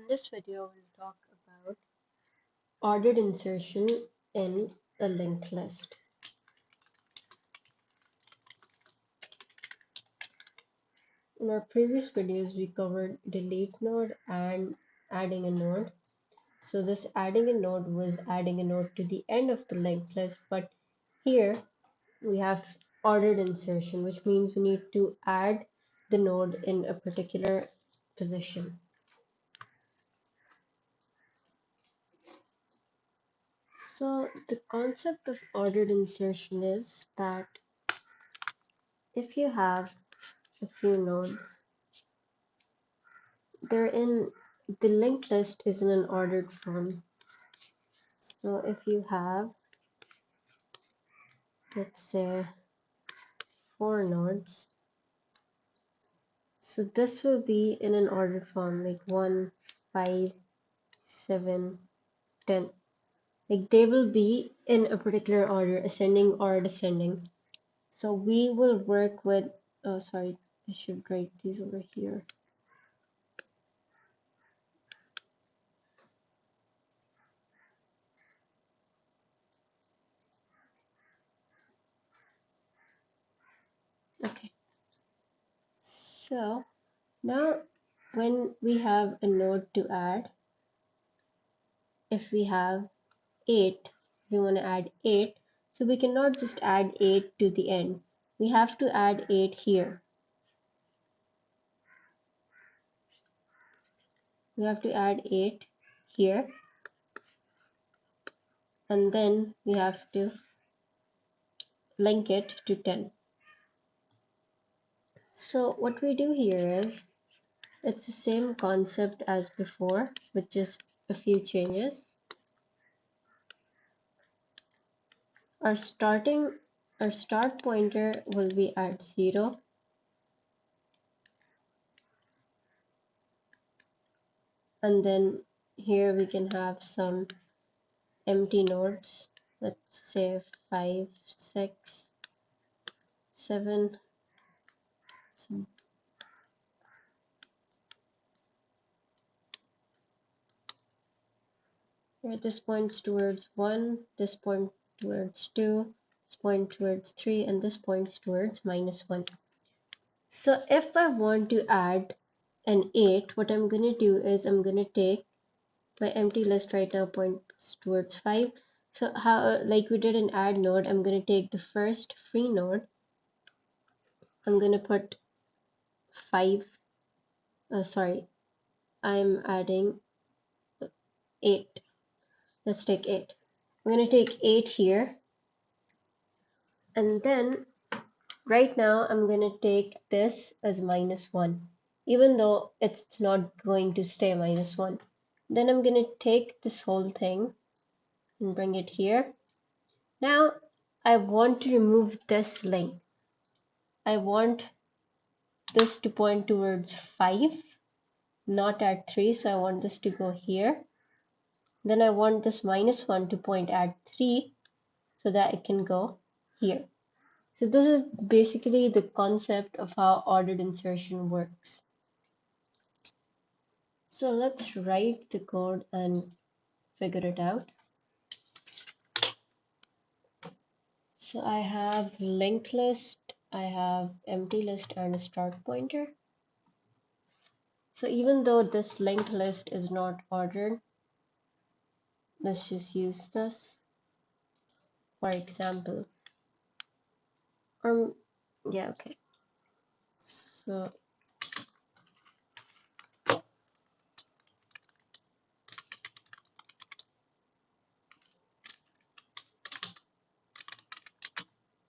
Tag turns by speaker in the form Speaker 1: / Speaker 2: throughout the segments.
Speaker 1: this video, we'll talk about ordered insertion in a linked list. In our previous videos, we covered delete node and adding a node. So this adding a node was adding a node to the end of the linked list, but here we have ordered insertion, which means we need to add the node in a particular position. So the concept of ordered insertion is that if you have a few nodes, they're in the linked list is in an ordered form. So if you have, let's say, 4 nodes, so this will be in an ordered form, like 1, 5, 7, 10. Like they will be in a particular order, ascending or descending. So we will work with, oh sorry, I should write these over here. Okay, so now when we have a node to add, if we have 8, we want to add 8, so we cannot just add 8 to the end. We have to add 8 here. We have to add 8 here, and then we have to link it to 10. So what we do here is, it's the same concept as before, with just a few changes. Our start pointer will be at 0. And then here we can have some empty nodes. Let's say 5, 6, 7. So here this points towards 1, this points towards 2, this points towards 3, and this points towards -1. So if I want to add an 8, what I'm going to do is I'm going to take my empty list right now points towards 5. So how, like we did an add node, I'm going to take the first free node. I'm going to put 5. Sorry, I'm adding 8. Let's take 8. I'm going to take 8 here. And then right now I'm going to take this as -1, even though it's not going to stay -1. Then I'm going to take this whole thing and bring it here. Now I want to remove this link. I want this to point towards 5, not at 3. So I want this to go here. Then I want this -1 to point at 3 so that it can go here. So this is basically the concept of how ordered insertion works. So let's write the code and figure it out. So I have linked list, I have empty list and a start pointer. So even though this linked list is not ordered, let's just use this for example. Yeah, okay. So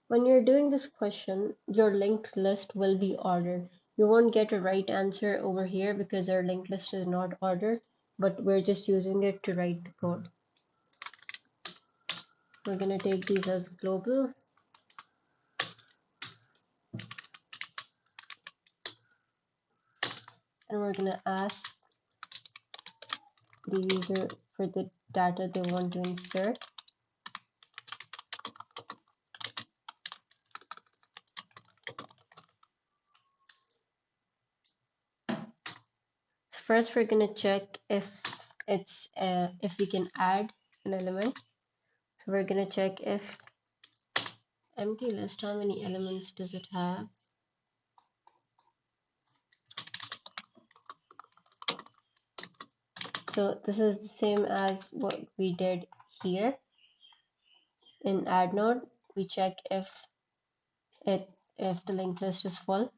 Speaker 1: when you're doing this question, your linked list will be ordered. You won't get a right answer over here because our linked list is not ordered, but we're just using it to write the code. We're going to take these as global. And we're going to ask the user for the data they want to insert. first we're gonna check if if we can add an element. So we're gonna check if empty list, how many elements does it have? So this is the same as what we did here in add node. We check if the linked list is full.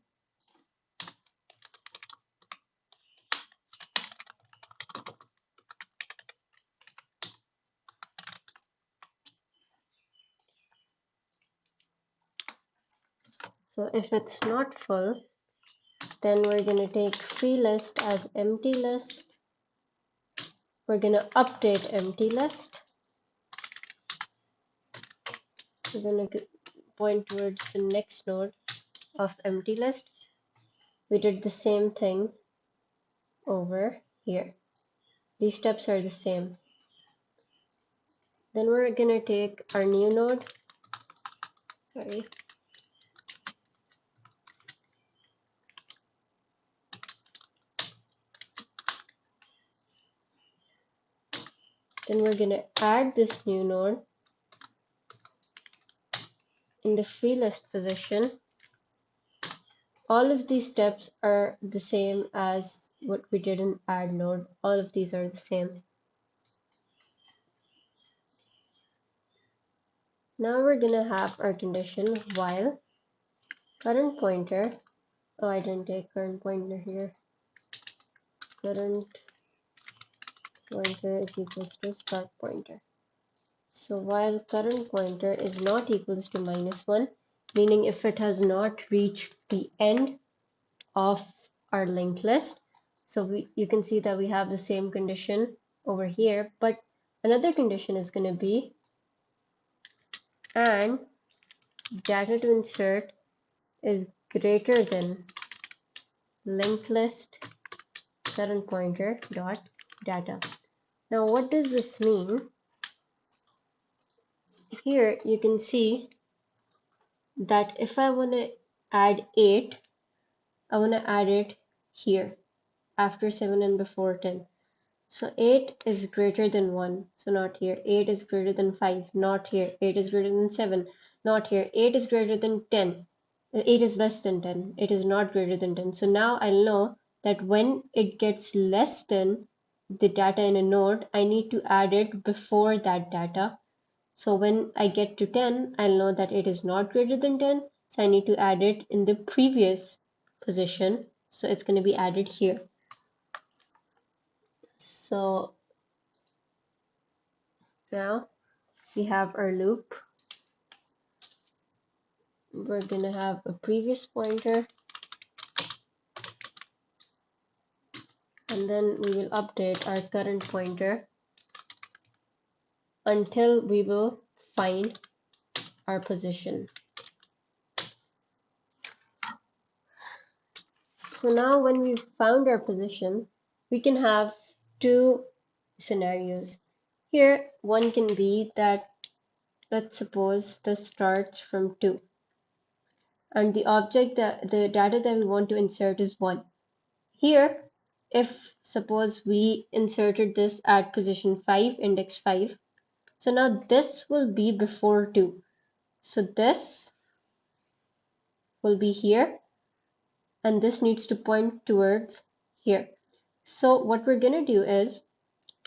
Speaker 1: So if it's not full, then we're going to take free list as empty list. We're going to update empty list. We're going to point towards the next node of empty list. We did the same thing over here. These steps are the same. Then we're going to take our new node. Sorry. Then we're going to add this new node in the free list position. All of these steps are the same as what we did in add node. All of these are the same. Now we're gonna have our condition while current pointer, oh I didn't take current pointer here, current pointer is equals to start pointer. So while current pointer is not equals to -1, meaning if it has not reached the end of our linked list, so you can see that we have the same condition over here, but another condition is going to be and data to insert is greater than linked list current pointer dot data. Now what does this mean? Here you can see that if I want to add 8, I want to add it here after 7 and before 10. So 8 is greater than 1, so not here. 8 is greater than 5, not here. 8 is greater than 7, not here. 8 is greater than 10. 8 is less than 10. It is not greater than 10. So now I'll know that when it gets less than the data in a node, I need to add it before that data. So when I get to 10, I'll know that it is not greater than 10. So I need to add it in the previous position. So it's going to be added here. So now we have our loop. We're going to have a previous pointer. And then we will update our current pointer until we will find our position. So now when we've found our position, we can have two scenarios. Here, one can be that, let's suppose this starts from 2. And the object, the data that we want to insert is 1. Here, if suppose we inserted this at position 5, index 5, so now this will be before 2. So this will be here, and this needs to point towards here. So what we're going to do is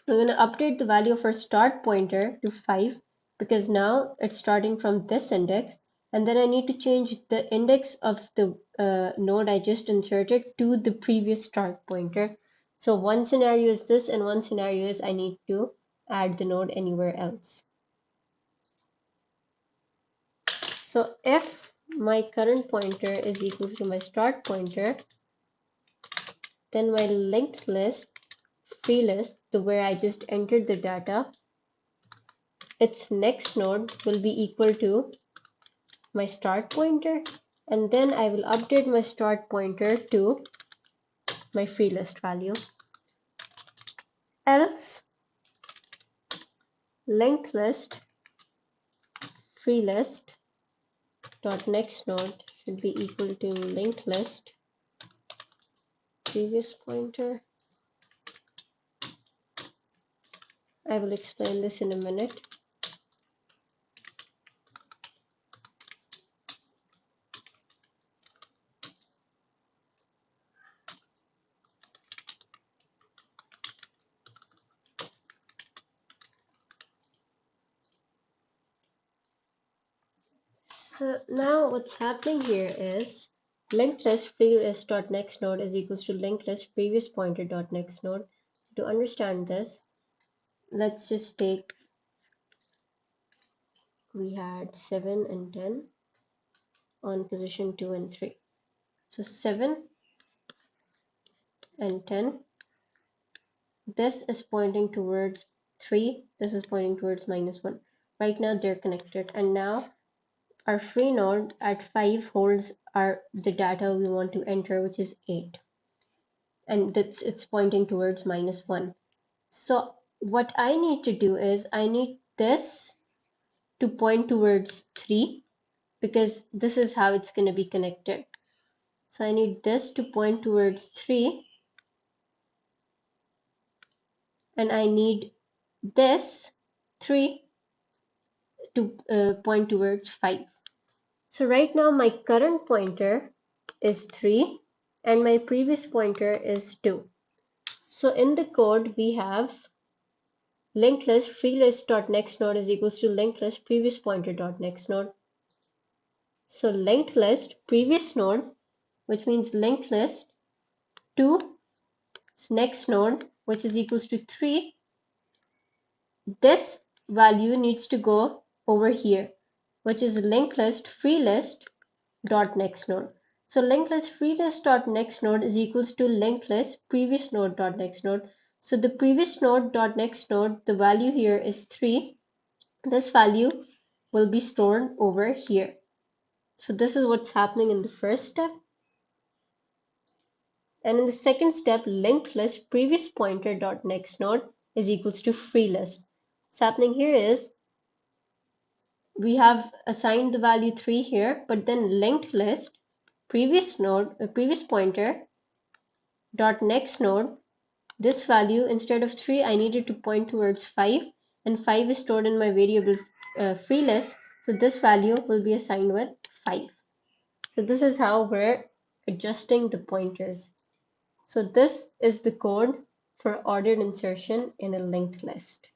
Speaker 1: we're going to update the value of our start pointer to 5 because now it's starting from this index, and then I need to change the index of the node I just inserted to the previous start pointer. So one scenario is this and one scenario is I need to add the node anywhere else. So if my current pointer is equal to my start pointer, then my linked list, free list, where I just entered the data, its next node will be equal to my start pointer, and then I will update my start pointer to my free list value. Else, linked list, free list dot next node should be equal to linked list previous pointer I will explain this in a minute. So now what's happening here is linked list previous dot next node is equals to linked list previous pointer dot next node. To understand this, let's just take, we had 7 and 10 on position 2 and 3. So 7 and 10, this is pointing towards 3, this is pointing towards -1. Right now they're connected, and now our free node at 5 holds the data we want to enter, which is 8. And it's pointing towards -1. So what I need to do is I need this to point towards 3 because this is how it's going to be connected. So I need this to point towards 3 and I need this 3 to point towards 5. So right now my current pointer is 3 and my previous pointer is 2. So in the code we have linked list free list dot next node is equals to linked list previous pointer dot next node. So linked list previous node, which means linked list to next node, which is equals to 3. This value needs to go over here, which is linked list free list dot next node. So linked list free list dot next node is equals to linked list previous node dot next node. So the previous node dot next node, the value here is 3. This value will be stored over here. So this is what's happening in the first step. And in the second step, linked list previous pointer dot next node is equals to free list. What's happening here is we have assigned the value 3 here, but then linked list previous node, previous pointer dot next node, this value instead of 3 I needed to point towards 5, and 5 is stored in my variable free list, so this value will be assigned with 5. So this is how we're adjusting the pointers. So this is the code for ordered insertion in a linked list.